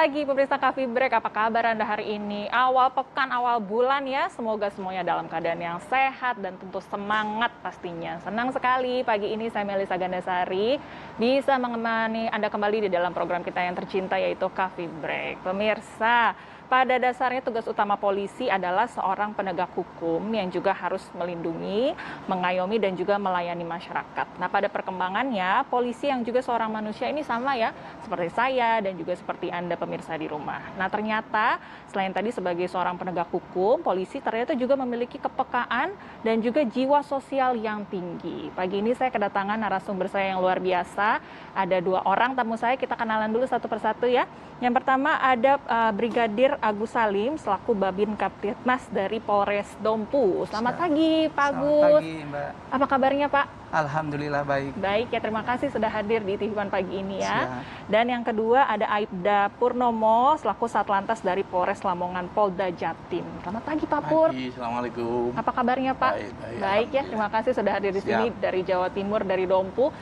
pagi pemirsa Coffee Break, apa kabar Anda hari ini? Awal pekan, awal bulan ya, semoga semuanya dalam keadaan yang sehat dan tentu semangat pastinya. Senang sekali pagi ini saya Melisa Gandasari bisa menemani Anda kembali di dalam program kita yang tercinta yaitu Coffee Break. Pemirsa, pada dasarnya tugas utama polisi adalah seorang penegak hukum yang juga harus melindungi, mengayomi dan juga melayani masyarakat. Nah, pada perkembangannya polisi yang juga seorang manusia ini sama ya, seperti saya dan juga seperti Anda pemirsa di rumah. Nah, ternyata selain tadi sebagai seorang penegak hukum, polisi ternyata juga memiliki kepekaan dan juga jiwa sosial yang tinggi. Pagi ini saya kedatangan narasumber saya yang luar biasa. Ada dua orang tamu saya, kita kenalan dulu satu persatu ya. Yang pertama ada Brigadir Agus Salim selaku Babin Kaptidmas dari Polres Dompu. Selamat pagi Pak Agus. Selamat pagi Mbak. Apa kabarnya Pak? Alhamdulillah baik. Baik ya, terima kasih sudah hadir di TV1 pagi ini ya. Siap. Dan yang kedua ada Aibda Purnomo selaku Satlantas dari Polres Lamongan Polda Jatim. Selamat pagi Pak Pur. Pagi, Assalamualaikum. Apa kabarnya Pak? Baik, ya, terima kasih sudah hadir di sini dari Jawa Timur, dari Dompu.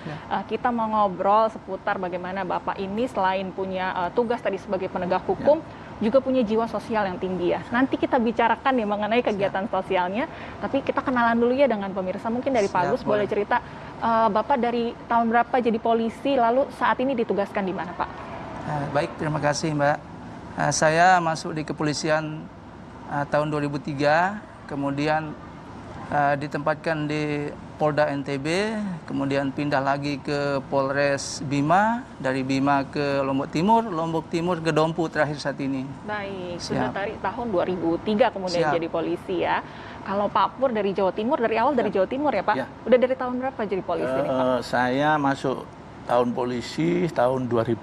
Kita mau ngobrol seputar bagaimana Bapak ini selain punya tugas tadi sebagai penegak hukum, juga punya jiwa sosial yang tinggi ya. Nanti kita bicarakan ya mengenai kegiatan sosialnya, tapi kita kenalan dulu ya dengan pemirsa. Mungkin dari Pak Agus boleh cerita, Bapak dari tahun berapa jadi polisi, lalu saat ini ditugaskan di mana Pak? Baik, terima kasih Mbak. Saya masuk di kepolisian tahun 2003, kemudian ditempatkan di Polda NTB, kemudian pindah lagi ke Polres Bima, dari Bima ke Lombok Timur ke Dompu terakhir saat ini. Baik, sudah dari tahun 2003 kemudian jadi polisi ya. Kalau Pak Pur dari Jawa Timur, dari awal dari Jawa Timur ya Pak? Ya. Udah dari tahun berapa jadi polisi nih Pak? Saya masuk tahun polisi tahun 2000.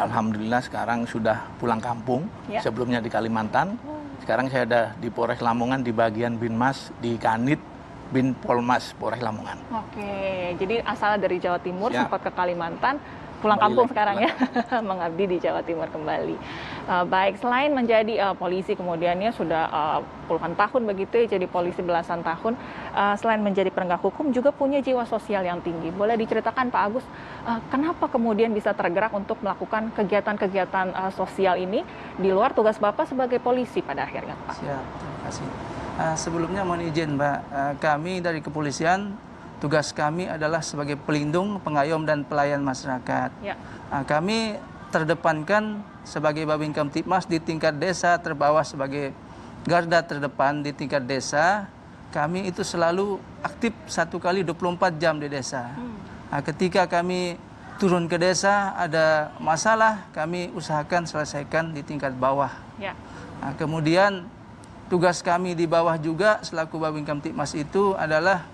Alhamdulillah sekarang sudah pulang kampung, sebelumnya di Kalimantan. Sekarang saya ada di Polres Lamongan di bagian Binmas di Kanit, Bin Polmas Polres Lamongan. Oke, jadi asal dari Jawa Timur sempat ke Kalimantan, pulang kampung sekarang ya, mengabdi di Jawa Timur kembali. Baik, selain menjadi polisi kemudiannya sudah puluhan tahun begitu ya, jadi polisi belasan tahun, selain menjadi penegak hukum juga punya jiwa sosial yang tinggi. Boleh diceritakan Pak Agus, kenapa kemudian bisa tergerak untuk melakukan kegiatan-kegiatan sosial ini di luar tugas Bapak sebagai polisi pada akhirnya Pak? Siap, terima kasih. Sebelumnya mohon izin Mbak, kami dari kepolisian, tugas kami adalah sebagai pelindung, pengayom dan pelayan masyarakat. Ya. Kami terdepankan sebagai Babin Kamtibmas di tingkat desa, terbawah sebagai garda terdepan di tingkat desa. Kami itu selalu aktif 1 kali 24 jam di desa. Ketika kami turun ke desa, ada masalah, kami usahakan selesaikan di tingkat bawah. Ya. Kemudian tugas kami di bawah juga selaku Babin Kamtibmas itu adalah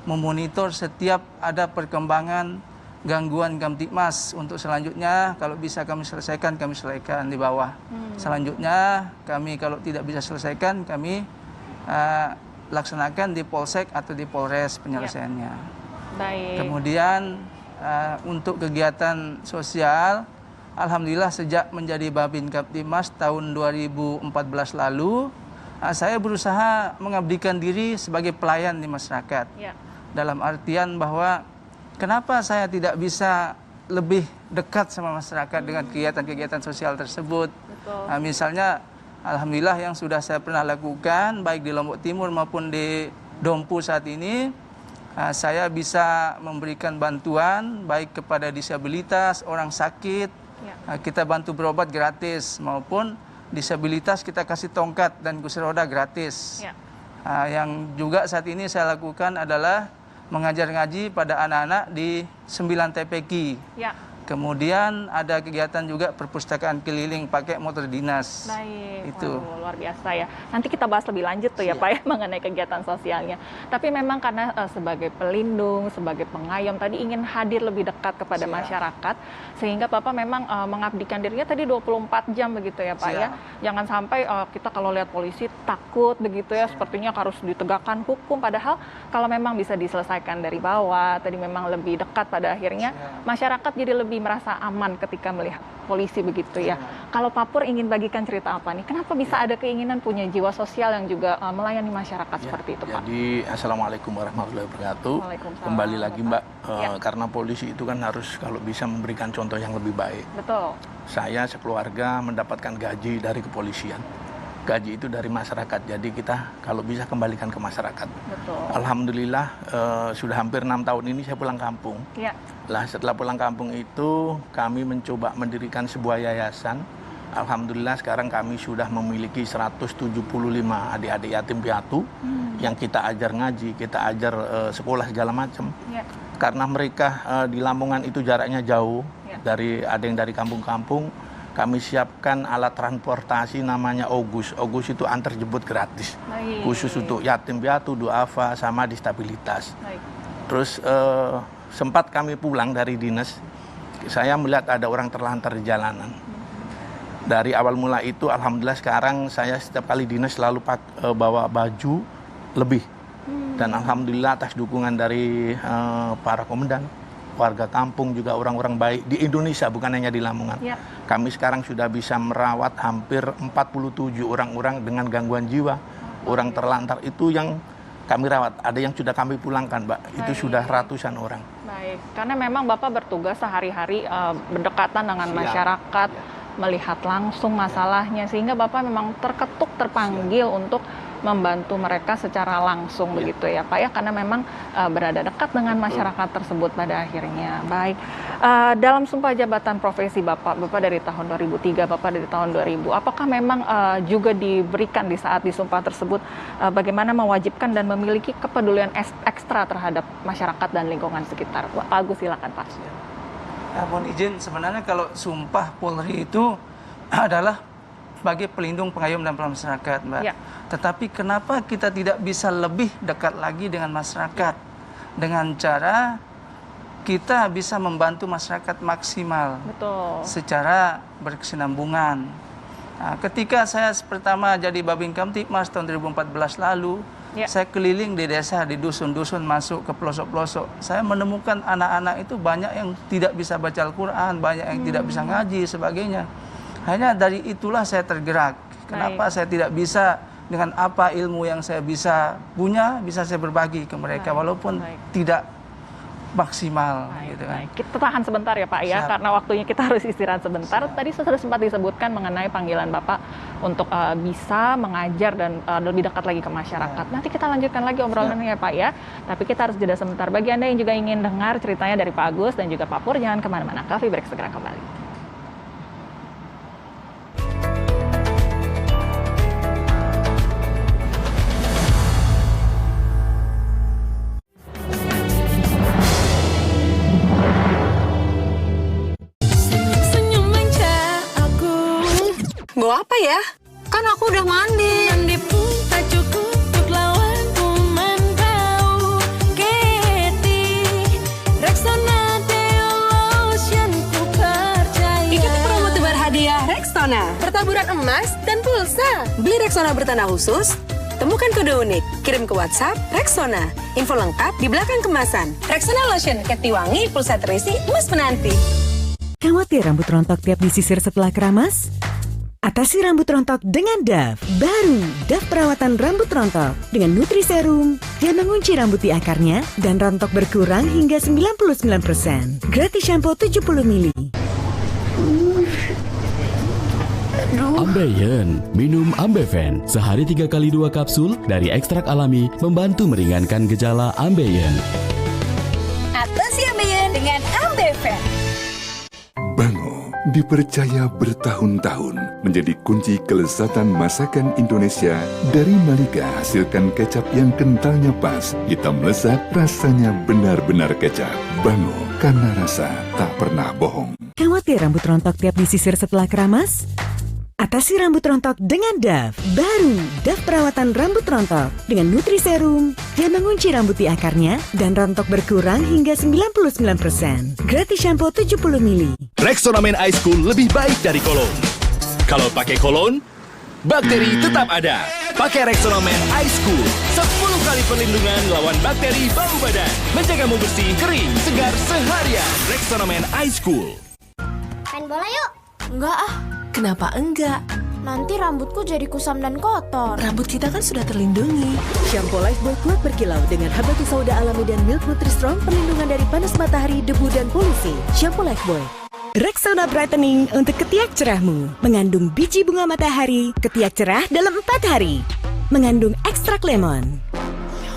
memonitor setiap ada perkembangan gangguan Kamtibmas. Untuk selanjutnya kalau bisa kami selesaikan di bawah. Selanjutnya kami kalau tidak bisa selesaikan kami laksanakan di Polsek atau di Polres penyelesaiannya. Baik. Kemudian untuk kegiatan sosial, alhamdulillah sejak menjadi Babin Kamtibmas tahun 2014 lalu, saya berusaha mengabdikan diri sebagai pelayan di masyarakat. Dalam artian bahwa kenapa saya tidak bisa lebih dekat sama masyarakat dengan kegiatan-kegiatan sosial tersebut. Misalnya, alhamdulillah yang sudah saya pernah lakukan baik di Lombok Timur maupun di Dompu saat ini, saya bisa memberikan bantuan baik kepada disabilitas, orang sakit, kita bantu berobat gratis, maupun disabilitas kita kasih tongkat dan kursi roda gratis. Yang juga saat ini saya lakukan adalah mengajar ngaji pada anak-anak di 9 TPQ. Kemudian ada kegiatan juga perpustakaan keliling pakai motor dinas. Baik, itu luar biasa ya. Nanti kita bahas lebih lanjut tuh ya Pak ya mengenai kegiatan sosialnya. Tapi memang karena sebagai pelindung, sebagai pengayom tadi ingin hadir lebih dekat kepada masyarakat, sehingga Bapak memang mengabdikan dirinya tadi 24 jam begitu ya Pak ya. Jangan sampai kita kalau lihat polisi takut begitu ya, sepertinya harus ditegakkan hukum. Padahal kalau memang bisa diselesaikan dari bawah, tadi memang lebih dekat pada akhirnya masyarakat jadi lebih lebih merasa aman ketika melihat polisi begitu ya. Kalau Pak Pur ingin bagikan cerita apa nih? Kenapa bisa ada keinginan punya jiwa sosial yang juga melayani masyarakat seperti itu, Pak? Jadi Assalamualaikum warahmatullahi wabarakatuh. Kembali lagi Mbak, karena polisi itu kan harus kalau bisa memberikan contoh yang lebih baik. Betul. Saya sekeluarga mendapatkan gaji dari kepolisian. Gaji itu dari masyarakat, jadi kita kalau bisa kembalikan ke masyarakat. Betul. Alhamdulillah sudah hampir 6 tahun ini saya pulang kampung. Ya. Lah setelah pulang kampung itu kami mencoba mendirikan sebuah yayasan. Alhamdulillah sekarang kami sudah memiliki 175 adik-adik yatim piatu yang kita ajar ngaji, kita ajar sekolah segala macam. Ya. Karena mereka di Lamongan itu jaraknya jauh, ada yang dari kampung-kampung. Kami siapkan alat transportasi namanya Ogus. Ogus itu antar jemput gratis. Baik. Khusus untuk yatim piatu, duafa, sama disabilitas. Baik. Terus sempat kami pulang dari dinas, saya melihat ada orang terlantar di jalanan. Dari awal mula itu, alhamdulillah sekarang saya setiap kali dinas selalu bawa baju lebih. Dan alhamdulillah atas dukungan dari para komandan, warga kampung juga orang-orang baik di Indonesia, bukan hanya di Lamongan. Ya. Kami sekarang sudah bisa merawat hampir 47 orang-orang dengan gangguan jiwa. Orang terlantar itu yang kami rawat. Ada yang sudah kami pulangkan, Mbak. Itu sudah ratusan orang. Baik, karena memang Bapak bertugas sehari-hari berdekatan dengan masyarakat, melihat langsung masalahnya, sehingga Bapak memang terpanggil untuk membantu mereka secara langsung begitu ya Pak ya, karena memang berada dekat dengan masyarakat tersebut pada akhirnya. Baik, dalam sumpah jabatan profesi Bapak dari tahun 2003, Bapak dari tahun 2000, apakah memang juga diberikan di saat disumpah tersebut bagaimana mewajibkan dan memiliki kepedulian ekstra terhadap masyarakat dan lingkungan sekitar? Pak Agus, silakan Pak. Mohon izin, sebenarnya kalau sumpah Polri itu adalah sebagai pelindung, pengayom dan masyarakat, Mbak. Ya. Tetapi kenapa kita tidak bisa lebih dekat lagi dengan masyarakat? Dengan cara kita bisa membantu masyarakat maksimal. Betul. Secara berkesinambungan. Nah, ketika saya pertama jadi Babin Kamtibmas tahun 2014 lalu, saya keliling di desa, di dusun-dusun, masuk ke pelosok-pelosok. Saya menemukan anak-anak itu banyak yang tidak bisa baca Al-Quran, banyak yang tidak bisa ngaji, sebagainya. Hanya dari itulah saya tergerak. Kenapa saya tidak bisa dengan apa ilmu yang saya bisa punya, bisa saya berbagi ke mereka walaupun tidak maksimal. Gitu kan. Kita tahan sebentar ya Pak ya, karena waktunya kita harus istirahat sebentar. Tadi sudah sempat disebutkan mengenai panggilan Bapak untuk bisa mengajar dan lebih dekat lagi ke masyarakat. Nanti kita lanjutkan lagi obrolannya ya Pak ya. Tapi kita harus jeda sebentar. Bagi Anda yang juga ingin dengar ceritanya dari Pak Agus dan juga Pak Pur, jangan kemana-mana. Coffee Break segera kembali. Gue apa ya? Kan aku udah mandi. Mandi pun tak cukup untuk lawan kuman kau. Keti Rexona Deo Lotion ku percaya. Ikuti promo tebar hadiah Rexona, pertaburan emas dan pulsa. Beli Rexona bertanda khusus, temukan kode unik, kirim ke WhatsApp Rexona. Info lengkap di belakang kemasan. Rexona Lotion, keti wangi, pulsa terisi, emas menanti. Khawatir rambut rontok tiap disisir setelah keramas? Atasi rambut rontok dengan Dove. Baru, Dove perawatan rambut rontok. Dengan Nutriserum yang mengunci rambut di akarnya dan rontok berkurang hingga 99%. Gratis shampoo 70 ml. Ambeien, minum Ambeven. Sehari 3 kali 2 kapsul dari ekstrak alami membantu meringankan gejala Ambeien. Atasi Ambeien dengan Ambeven. Bango dipercaya bertahun-tahun menjadi kunci kelezatan masakan Indonesia. Dari Malika hasilkan kecap yang kentalnya pas, hitam lezat, rasanya benar-benar kecap. Bango, karena rasa tak pernah bohong. Khawatir rambut rontok tiap disisir setelah keramas? Atasi rambut rontok dengan Dove. Baru, Dove perawatan rambut rontok dengan Nutriserum yang mengunci rambut di akarnya dan rontok berkurang hingga 99%. Gratis shampoo 70 ml. Rexona Men Ice Cool lebih baik dari kolon. Kalau pakai kolon, bakteri tetap ada. Pakai Rexona Men Ice Cool, 10 kali perlindungan lawan bakteri bau badan. Menjagamu bersih, kering, segar seharian. Rexona Men Ice Cool. main bola yuk. Enggak ah, kenapa enggak? Nanti rambutku jadi kusam dan kotor. Rambut kita kan sudah terlindungi. Shampoo Lifebuoy kuat berkilau dengan habatus sauda alami dan milk Nutri-Strong perlindungan dari panas matahari, debu, dan polusi. Shampoo Lifebuoy. Rexona Brightening untuk ketiak cerahmu. Mengandung biji bunga matahari, ketiak cerah dalam 4 hari. Mengandung ekstrak lemon.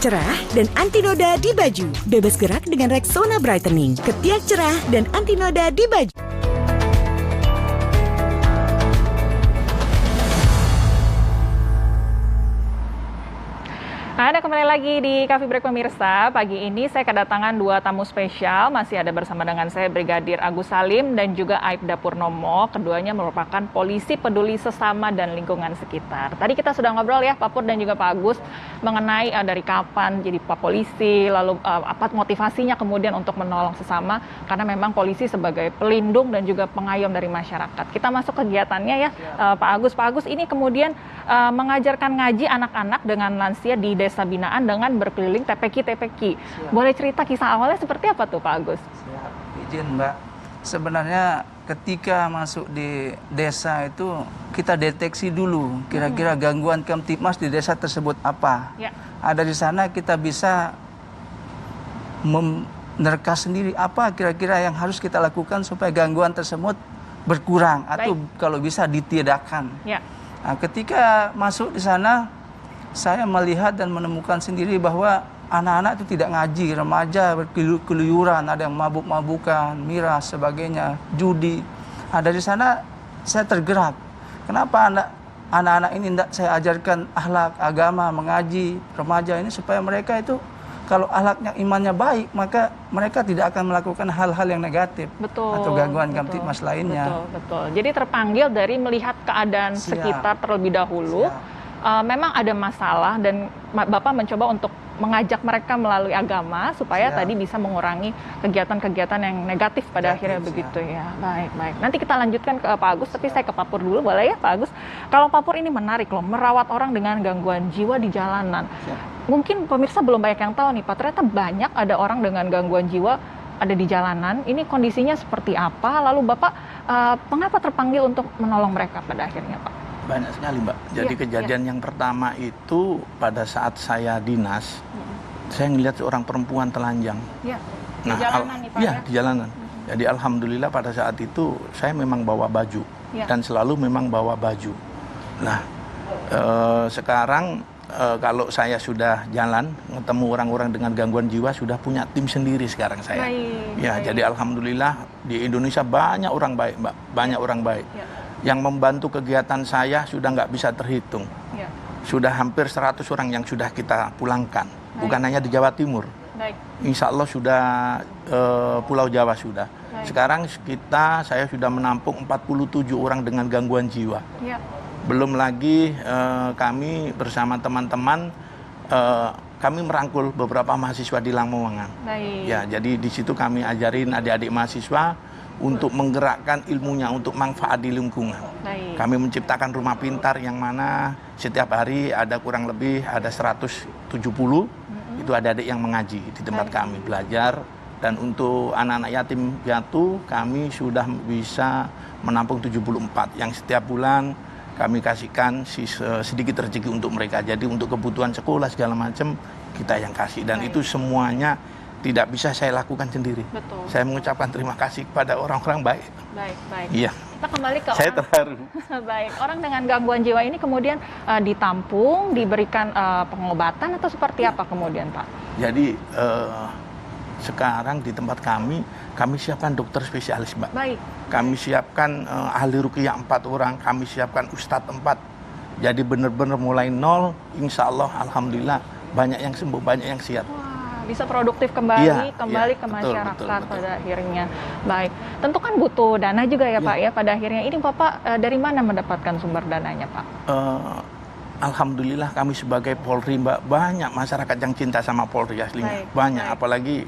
Cerah dan anti noda di baju. Bebas gerak dengan Rexona Brightening. Ketiak cerah dan anti noda di baju. Anda kembali lagi di Coffee Break pemirsa. Pagi ini saya kedatangan 2 tamu spesial. Masih ada bersama dengan saya Brigadir Agus Salim dan juga Aibda Purnomo. Keduanya merupakan polisi peduli sesama dan lingkungan sekitar. Tadi kita sudah ngobrol ya Pak Pur dan juga Pak Agus mengenai dari kapan jadi Pak Polisi, lalu apa motivasinya kemudian untuk menolong sesama, karena memang polisi sebagai pelindung dan juga pengayom dari masyarakat. Kita masuk kegiatannya ya Pak Agus. Pak Agus ini kemudian mengajarkan ngaji anak-anak dengan lansia di desa binaan dengan berkeliling TPQ. Boleh cerita kisah awalnya seperti apa tuh Pak Agus? Siap, izin Mbak. Sebenarnya ketika masuk di desa itu kita deteksi dulu kira-kira gangguan Kamtibmas di desa tersebut apa. Ya. Ada di sana kita bisa menerka sendiri apa kira-kira yang harus kita lakukan supaya gangguan tersebut berkurang atau kalau bisa ditiadakan. Ya. Nah, ketika masuk di sana, saya melihat dan menemukan sendiri bahwa anak-anak itu tidak ngaji, remaja berkeluyuran, ada yang mabuk-mabukan, miras, sebagainya, judi. Ada di sana, saya tergerak. Kenapa anak-anak ini tidak saya ajarkan akhlak, agama, mengaji, remaja ini supaya mereka itu kalau akhlaknya, imannya baik, maka mereka tidak akan melakukan hal-hal yang negatif. Atau gangguan Kamtibmas lainnya. Betul. Jadi terpanggil dari melihat keadaan sekitar terlebih dahulu. Memang ada masalah dan Bapak mencoba untuk mengajak mereka melalui agama supaya tadi bisa mengurangi kegiatan-kegiatan yang negatif pada akhirnya begitu ya. Baik. Nanti kita lanjutkan ke Pak Agus, tapi saya ke Pak Pur dulu boleh ya Pak Agus? Kalau Pak Pur ini menarik loh, merawat orang dengan gangguan jiwa di jalanan. Mungkin pemirsa belum banyak yang tahu nih Pak, ternyata banyak ada orang dengan gangguan jiwa ada di jalanan. Ini kondisinya seperti apa? Lalu Bapak mengapa terpanggil untuk menolong mereka pada akhirnya Pak? Banyak sekali Mbak. Jadi kejadian yang pertama itu pada saat saya dinas, saya ngelihat seorang perempuan telanjang. Di jalanan nih Pak ya? Di jalanan. Jadi alhamdulillah pada saat itu saya memang bawa baju dan selalu memang bawa baju. Nah sekarang kalau saya sudah jalan ketemu orang-orang dengan gangguan jiwa sudah punya tim sendiri sekarang saya. Jadi alhamdulillah di Indonesia banyak orang baik Mbak, banyak orang baik. Yang membantu kegiatan saya sudah nggak bisa terhitung. Sudah hampir 100 orang yang sudah kita pulangkan. Bukan hanya di Jawa Timur. Insya Allah sudah Pulau Jawa sudah. Sekarang saya sudah menampung 47 orang dengan gangguan jiwa. Belum lagi kami bersama teman-teman kami merangkul beberapa mahasiswa di Lamongan. Jadi di situ kami ajarin adik-adik mahasiswa untuk menggerakkan ilmunya untuk manfaat di lingkungan. Kami menciptakan rumah pintar yang mana setiap hari ada kurang lebih ada 170 itu adik-adik yang mengaji di tempat kami belajar, dan untuk anak-anak yatim piatu kami sudah bisa menampung 74 yang setiap bulan kami kasihkan sedikit rezeki untuk mereka. Jadi untuk kebutuhan sekolah segala macam kita yang kasih, dan itu semuanya tidak bisa saya lakukan sendiri. Saya mengucapkan terima kasih kepada orang-orang baik. Baik. Iya. Kita kembali ke saya terharu. Baik. Orang dengan gangguan jiwa ini kemudian ditampung, diberikan pengobatan atau seperti apa kemudian Pak? Jadi sekarang di tempat kami siapkan dokter spesialis Mbak. Kami siapkan ahli ruqyah 4 orang, kami siapkan ustadz 4. Jadi benar-benar mulai nol, insya Allah alhamdulillah banyak yang sembuh, banyak yang siap. Bisa produktif kembali ke masyarakat betul. Pada akhirnya. Baik, tentu kan butuh dana juga ya Pak ya pada akhirnya. Ini Bapak dari mana mendapatkan sumber dananya Pak? Alhamdulillah kami sebagai Polri Mbak, banyak masyarakat yang cinta sama Polri aslinya. Banyak, apalagi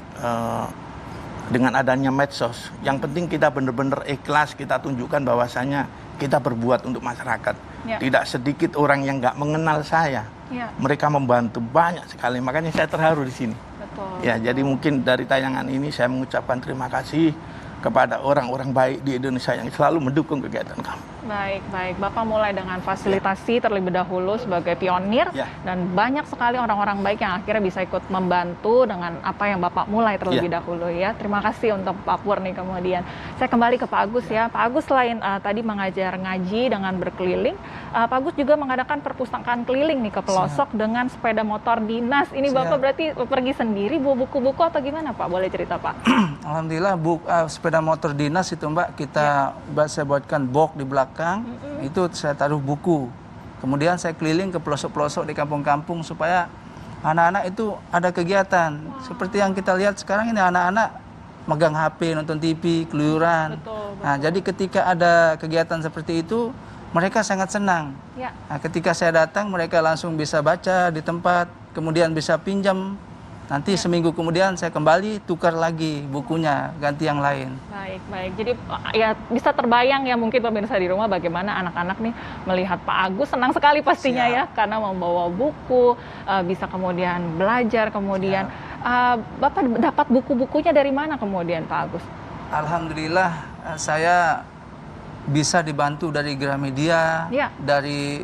dengan adanya medsos. Yang penting kita benar-benar ikhlas, kita tunjukkan bahwasanya kita berbuat untuk masyarakat. Tidak sedikit orang yang nggak mengenal saya. Mereka membantu banyak sekali, makanya saya terharu di sini. Jadi mungkin dari tayangan ini saya mengucapkan terima kasih kepada orang-orang baik di Indonesia yang selalu mendukung kegiatan kami. Baik, baik. Bapak mulai dengan fasilitasi terlebih dahulu sebagai pionir, dan banyak sekali orang-orang baik yang akhirnya bisa ikut membantu dengan apa yang Bapak mulai terlebih dahulu ya. Terima kasih untuk Pak Pur nih kemudian. Saya kembali ke Pak Agus ya. Pak Agus selain tadi mengajar ngaji dengan berkeliling, Pak Agus juga mengadakan perpustakaan keliling nih ke pelosok dengan sepeda motor dinas. Ini Bapak berarti pergi sendiri bawa buku-buku atau gimana Pak? Boleh cerita Pak? Alhamdulillah sepeda motor dinas itu Mbak, saya buatkan box di belakang, itu saya taruh buku. Kemudian saya keliling ke pelosok-pelosok di kampung-kampung supaya anak-anak itu ada kegiatan. Seperti yang kita lihat sekarang ini, anak-anak megang HP, nonton TV, keluyuran. Nah, jadi ketika ada kegiatan seperti itu, mereka sangat senang. Nah, ketika saya datang, mereka langsung bisa baca di tempat, kemudian bisa pinjam. Nanti seminggu kemudian saya kembali tukar lagi bukunya, ganti yang lain. Baik, baik. Jadi ya bisa terbayang ya mungkin pemirsa di rumah bagaimana anak-anak nih melihat Pak Agus senang sekali pastinya ya, karena membawa buku, bisa kemudian belajar, kemudian Bapak dapat buku-bukunya dari mana kemudian Pak Agus? Alhamdulillah saya bisa dibantu dari Gramedia, dari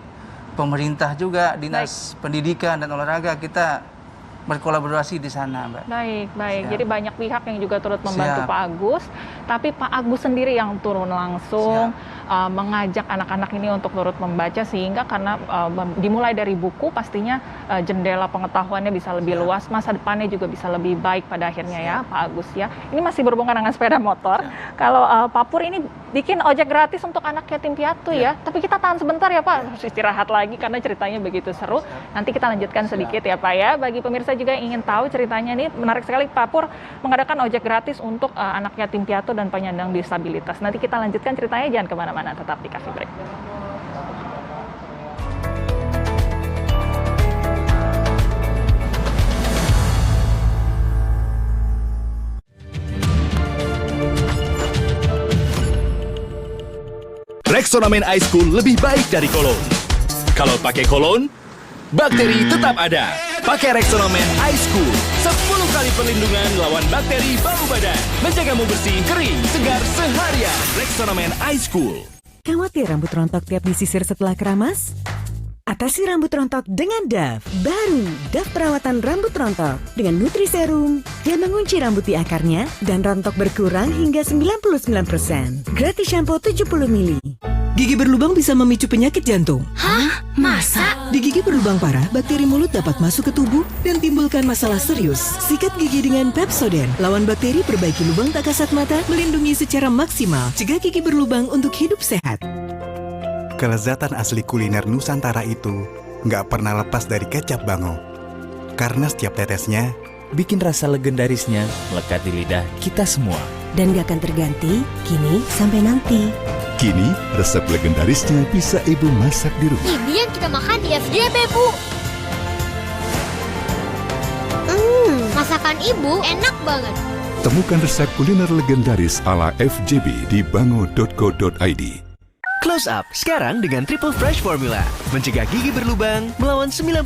pemerintah juga, Dinas Pendidikan dan Olahraga, kita berkolaborasi di sana, Mbak. Baik, baik. Jadi banyak pihak yang juga turut membantu Pak Agus, tapi Pak Agus sendiri yang turun langsung mengajak anak-anak ini untuk turut membaca, sehingga karena dimulai dari buku pastinya jendela pengetahuannya bisa lebih luas, masa depannya juga bisa lebih baik pada akhirnya ya Pak Agus ya. Ini masih berhubungan dengan sepeda motor. Kalau Pak Pur ini bikin ojek gratis untuk anak yatim piatu ya, tapi kita tahan sebentar ya Pak, harus istirahat lagi karena ceritanya begitu seru. Nanti kita lanjutkan sedikit ya Pak ya. Bagi pemirsa juga yang ingin tahu ceritanya ini menarik sekali, Pak Pur mengadakan ojek gratis untuk anak yatim piatu dan penyandang disabilitas. Nanti kita lanjutkan ceritanya, jangan kemana-mana, tetap di Coffee Break. Rexona Men Ice Cool lebih baik dari kolon. Kalau pakai kolon, bakteri tetap ada. Pakai Rexona Men Ice Cool, 10 kali perlindungan lawan bakteri bau badan. Menjagamu bersih, kering, segar seharian. Rexona Men Ice Cool. Khawatir rambut rontok tiap disisir setelah keramas? Atasi rambut rontok dengan Dove. Baru, Dove perawatan rambut rontok. Dengan Nutriserum yang mengunci rambut di akarnya dan rontok berkurang hingga 99%. Gratis shampoo 70 ml. Gigi berlubang bisa memicu penyakit jantung. Hah? Masa? Di gigi berlubang parah, bakteri mulut dapat masuk ke tubuh dan timbulkan masalah serius. Sikat gigi dengan Pepsodent. Lawan bakteri, perbaiki lubang tak kasat mata, melindungi secara maksimal. Cegah gigi berlubang untuk hidup sehat. Kelezatan asli kuliner Nusantara itu nggak pernah lepas dari kecap Bango. Karena setiap tetesnya bikin rasa legendarisnya melekat di lidah kita semua. Dan gak akan terganti, kini sampai nanti. Kini, resep legendarisnya bisa ibu masak di rumah. Ini yang kita makan di FJB, Bu. Masakan ibu enak banget. Temukan resep kuliner legendaris ala FJB di bango.co.id. Close Up sekarang dengan Triple Fresh Formula. Mencegah gigi berlubang, melawan 99%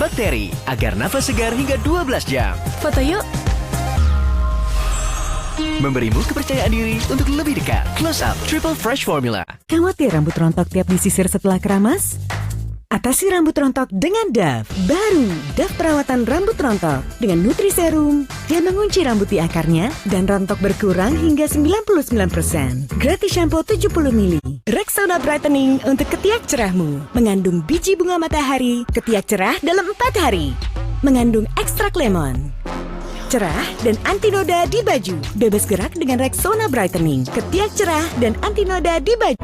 bakteri, agar nafas segar hingga 12 jam. Foto yuk. Memberimu kepercayaan diri untuk lebih dekat. Close Up Triple Fresh Formula. Khawatir rambut rontok tiap disisir setelah keramas? Atasi rambut rontok dengan Dove. Baru, Dove perawatan rambut rontok. Dengan Nutriserum yang mengunci rambut di akarnya dan rontok berkurang hingga 99%. Gratis shampoo 70 ml. Rexona Brightening untuk ketiak cerahmu. Mengandung biji bunga matahari, ketiak cerah dalam 4 hari. Mengandung ekstrak lemon. Cerah dan anti noda di baju. Bebas gerak dengan Rexona Brightening. Ketiak cerah dan anti noda di baju.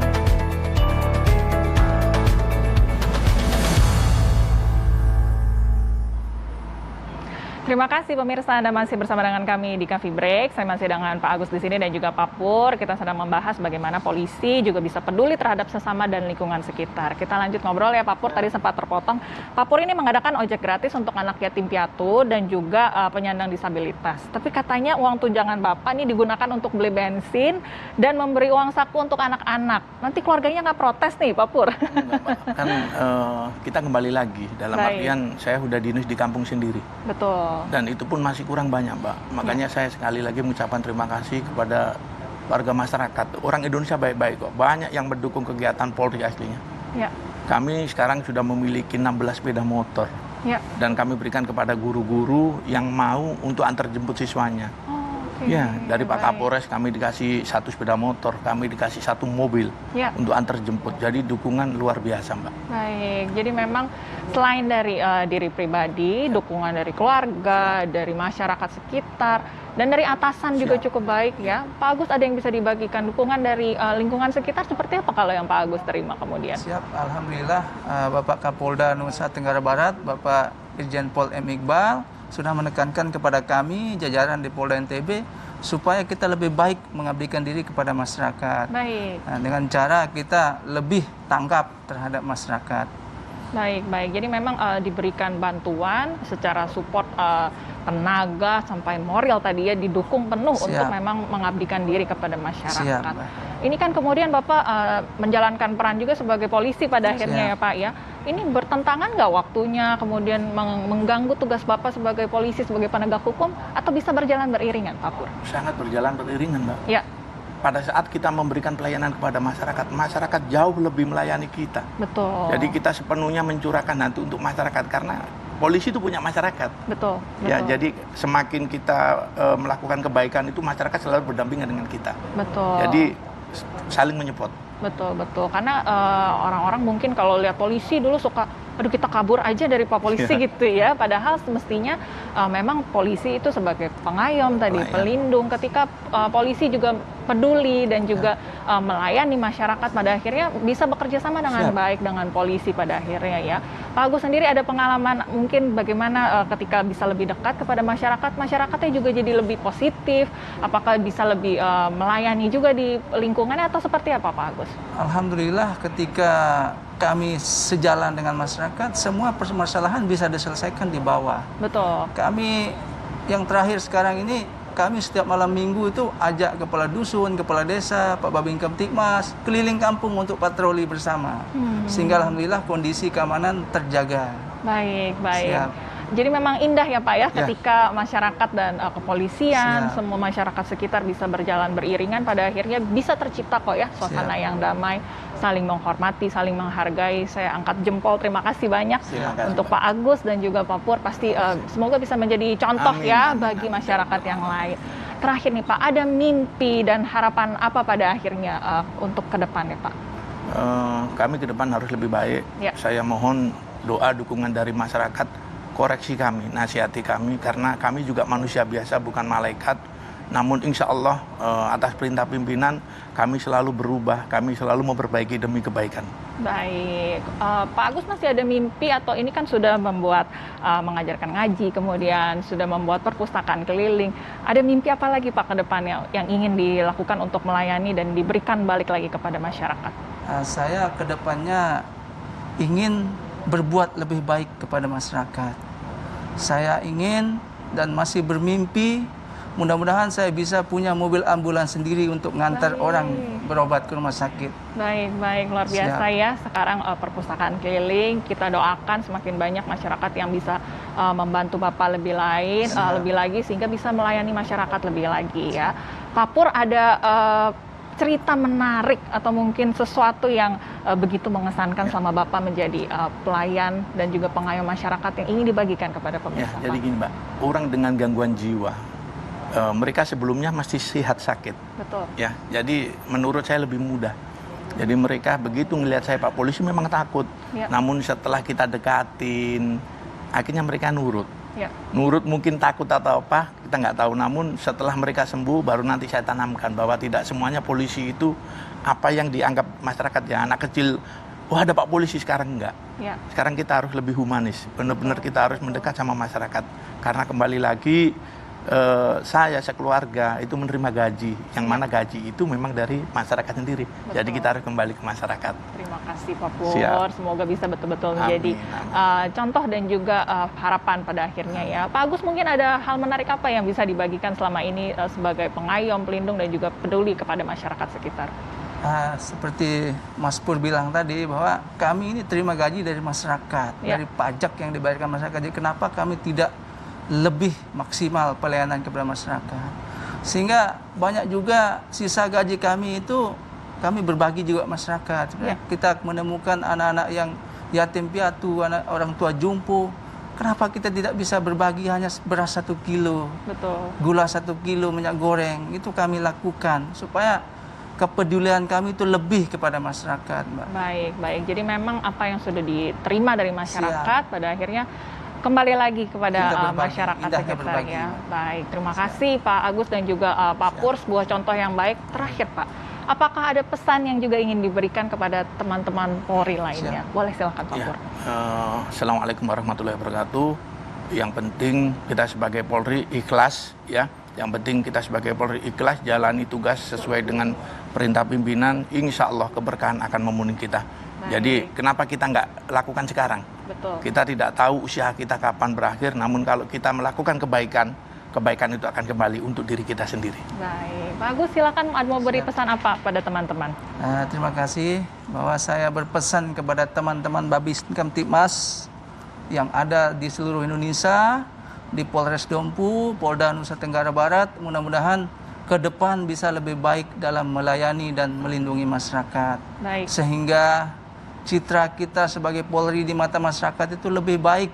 Terima kasih pemirsa, Anda masih bersama dengan kami di Coffee Break. Saya masih dengan Pak Agus di sini dan juga Pak Pur. Kita sedang membahas bagaimana polisi juga bisa peduli terhadap sesama dan lingkungan sekitar. Kita lanjut ngobrol ya Pak Pur, tadi sempat terpotong. Pak Pur ini mengadakan ojek gratis untuk anak yatim piatu dan juga penyandang disabilitas. Tapi katanya uang tunjangan Bapak ini digunakan untuk beli bensin dan memberi uang saku untuk anak-anak. Nanti keluarganya nggak protes nih Pak Pur? Kan kita kembali lagi dalam artian saya sudah di kampung sendiri. Betul. Dan itu pun masih kurang banyak, Mbak. Makanya saya sekali lagi mengucapkan terima kasih kepada warga masyarakat, orang Indonesia baik-baik kok. Banyak yang mendukung kegiatan Polri aslinya. Ya. Kami sekarang sudah memiliki 16 sepeda motor. Ya. Dan kami berikan kepada guru-guru yang mau untuk antar jemput siswanya. Ya, dari Pak Kapolres kami dikasih 1 sepeda motor, kami dikasih 1 mobil untuk antar jemput. Jadi dukungan luar biasa, Mbak. Baik, jadi memang selain dari diri pribadi, dukungan dari keluarga, dari masyarakat sekitar, dan dari atasan juga cukup baik ya. Pak Agus, ada yang bisa dibagikan dukungan dari lingkungan sekitar seperti apa kalau yang Pak Agus terima kemudian? Siap, Alhamdulillah Bapak Kapolda Nusa Tenggara Barat, Bapak Irjen Pol M. Iqbal, sudah menekankan kepada kami, jajaran di Polda NTB, supaya kita lebih baik mengabdikan diri kepada masyarakat. Baik. Nah, dengan cara kita lebih tanggap terhadap masyarakat. Baik, baik. Jadi memang diberikan bantuan secara support tenaga sampai moral tadi ya, didukung penuh untuk memang mengabdikan diri kepada masyarakat. Ini kan kemudian Bapak menjalankan peran juga sebagai polisi pada akhirnya ya Pak ya. Ini bertentangan nggak waktunya kemudian mengganggu tugas Bapak sebagai polisi, sebagai penegak hukum, atau bisa berjalan beriringan Pak Pur? Sangat berjalan beriringan, Mbak. Ya. Pada saat kita memberikan pelayanan kepada masyarakat, masyarakat jauh lebih melayani kita. Betul. Jadi kita sepenuhnya mencurahkan hati untuk masyarakat karena polisi itu punya masyarakat. Betul. Ya, jadi semakin kita melakukan kebaikan itu masyarakat selalu berdampingan dengan kita. Betul. Jadi saling menyupport. Betul, betul. Karena orang-orang mungkin kalau lihat polisi dulu suka, aduh kita kabur aja dari Pak Polisi gitu ya. Padahal semestinya memang polisi itu sebagai pengayom tadi, pelindung. Ketika polisi juga peduli dan juga melayani masyarakat, pada akhirnya bisa bekerja sama dengan baik dengan polisi pada akhirnya ya. Pak Agus sendiri ada pengalaman mungkin bagaimana ketika bisa lebih dekat kepada masyarakat, masyarakatnya juga jadi lebih positif, apakah bisa lebih melayani juga di lingkungannya atau seperti apa Pak Agus? Alhamdulillah ketika kami sejalan dengan masyarakat, semua permasalahan bisa diselesaikan di bawah. Betul. Kami yang terakhir sekarang ini, kami setiap malam minggu itu ajak kepala dusun, kepala desa, Pak Babin Kamtibmas keliling kampung untuk patroli bersama. Sehingga alhamdulillah kondisi keamanan terjaga. Baik, baik. Siap. Jadi memang indah ya Pak ya, ketika masyarakat dan kepolisian, semua masyarakat sekitar bisa berjalan beriringan, pada akhirnya bisa tercipta kok ya suasana yang damai, saling menghormati, saling menghargai. Saya angkat jempol, terima kasih banyak untuk Pak Agus dan juga Pak Pur. Pasti semoga bisa menjadi contoh bagi masyarakat yang lain. Terakhir nih Pak, ada mimpi dan harapan apa pada akhirnya untuk ke depan ya Pak? Kami ke depan harus lebih baik. Saya mohon doa dukungan dari masyarakat, koreksi kami, nasihati kami, karena kami juga manusia biasa, bukan malaikat. Namun insya Allah atas perintah pimpinan kami selalu berubah, kami selalu memperbaiki demi kebaikan. Baik, Pak Agus masih ada mimpi atau ini kan sudah membuat mengajarkan ngaji, kemudian sudah membuat perpustakaan keliling. Ada mimpi apa lagi Pak ke depannya yang ingin dilakukan untuk melayani dan diberikan balik lagi kepada masyarakat? Saya ke depannya ingin berbuat lebih baik kepada masyarakat. Saya ingin dan masih bermimpi, mudah-mudahan saya bisa punya mobil ambulans sendiri untuk mengantar orang berobat ke rumah sakit. Baik, baik, luar biasa ya. Sekarang perpustakaan keliling, kita doakan semakin banyak masyarakat yang bisa membantu Bapak lebih lagi sehingga bisa melayani masyarakat lebih lagi ya. Pak Pur, ada cerita menarik atau mungkin sesuatu yang begitu mengesankan selama Bapak menjadi pelayan dan juga pengayom masyarakat yang ingin dibagikan kepada pemirsa? Jadi gini Mbak, orang dengan gangguan jiwa, mereka sebelumnya masih sehat sakit. Betul. Ya, jadi menurut saya lebih mudah. Jadi mereka begitu ngelihat saya Pak Polisi memang takut. Namun setelah kita dekatin, akhirnya mereka nurut. Nurut mungkin takut atau apa, kita nggak tahu. Namun setelah mereka sembuh, baru nanti saya tanamkan bahwa tidak semuanya polisi itu apa yang dianggap masyarakat ya. Anak kecil, wah ada Pak Polisi, sekarang enggak. Sekarang kita harus lebih humanis. Benar-benar kita harus mendekat sama masyarakat. Karena kembali lagi, saya sekeluarga itu menerima gaji. Yang mana gaji itu memang dari masyarakat sendiri. Jadi kita harus kembali ke masyarakat. Terima kasih Pak Pur. Semoga bisa betul-betul menjadi contoh dan juga harapan pada akhirnya ya. Pak Agus, mungkin ada hal menarik apa yang bisa dibagikan selama ini sebagai pengayom, pelindung dan juga peduli kepada masyarakat sekitar? Seperti Mas Pur bilang tadi bahwa kami ini terima gaji dari masyarakat, dari pajak yang dibayarkan masyarakat. Jadi kenapa kami tidak lebih maksimal pelayanan kepada masyarakat? Sehingga banyak juga sisa gaji kami itu kami berbagi juga masyarakat. Kita menemukan anak-anak yang yatim piatu, anak orang tua jumpo. Kenapa kita tidak bisa berbagi hanya beras 1 kilo, gula 1 kilo, minyak goreng? Itu kami lakukan supaya kepedulian kami itu lebih kepada masyarakat, Mbak. Baik. Jadi memang apa yang sudah diterima dari masyarakat pada akhirnya kembali lagi kepada masyarakat sekitar ya. Baik, terima kasih Pak Agus dan juga Pak Pur, sebuah contoh yang baik. Terakhir Pak, apakah ada pesan yang juga ingin diberikan kepada teman-teman Polri lainnya? Boleh silakan Pak Pur. Assalamualaikum warahmatullahi wabarakatuh. Yang penting kita sebagai Polri ikhlas ya. Yang penting kita sebagai Polri ikhlas jalani tugas sesuai dengan perintah pimpinan. Insya Allah keberkahan akan memenuhi kita. Jadi kenapa kita nggak lakukan sekarang? Betul. Kita tidak tahu usia kita kapan berakhir, namun kalau kita melakukan kebaikan itu akan kembali untuk diri kita sendiri. Baik, Pak Agus silakan mau beri pesan apa pada teman-teman? Terima kasih bahwa saya berpesan kepada teman-teman Babis Kamtibmas yang ada di seluruh Indonesia, di Polres Dompu, Polda Nusa Tenggara Barat, mudah-mudahan ke depan bisa lebih baik dalam melayani dan melindungi masyarakat. Baik. Sehingga citra kita sebagai Polri di mata masyarakat itu lebih baik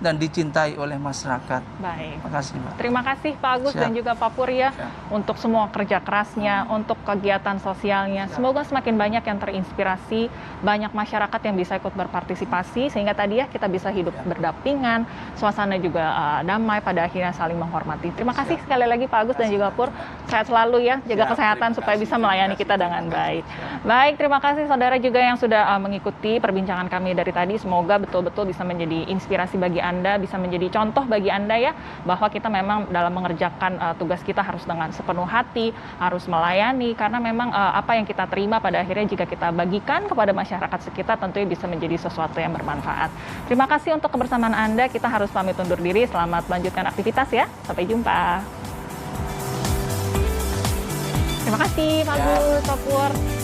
dan dicintai oleh masyarakat. Baik. Terima kasih, Mbak. Terima kasih Pak Agus dan juga Pak Pur ya untuk semua kerja kerasnya, untuk kegiatan sosialnya. Semoga semakin banyak yang terinspirasi, banyak masyarakat yang bisa ikut berpartisipasi sehingga tadi ya kita bisa hidup berdampingan, suasana juga damai, pada akhirnya saling menghormati. Terima kasih sekali lagi Pak Agus dan juga Pur. Sehat selalu ya, jaga kesehatan supaya bisa melayani kita dengan baik. Baik, terima kasih saudara juga yang sudah mengikuti perbincangan kami dari tadi. Semoga betul-betul bisa menjadi inspirasi bagi Anda, bisa menjadi contoh bagi Anda ya, bahwa kita memang dalam mengerjakan tugas kita harus dengan sepenuh hati, harus melayani, karena memang apa yang kita terima pada akhirnya jika kita bagikan kepada masyarakat sekitar tentunya bisa menjadi sesuatu yang bermanfaat. Terima kasih untuk kebersamaan Anda, kita harus pamit undur diri, selamat melanjutkan aktivitas ya, sampai jumpa. Terima kasih Pak Agus, Pak Pur.